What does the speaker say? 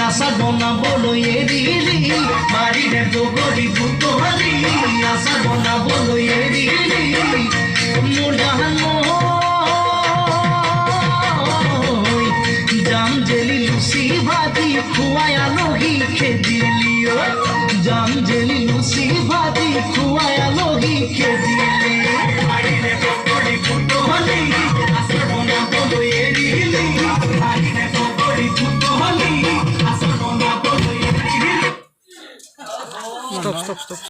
আশা বনাবলৈ এৰিলি বাৰীৰে বগৰী ভূত হলি আশা বনাবলৈ এৰিলি মোৰ জাহান জাম জেলি লুচি ভাজি খুৱাই আলহী খেদিলি জাম জেলি লুচি ভাজি খুৱাই আলহী খেদিলি বাৰীৰে বগৰী ভূত হলি আশা বনাবলৈ এৰিলি বাৰীৰে বগৰী ভূত হলি Stop.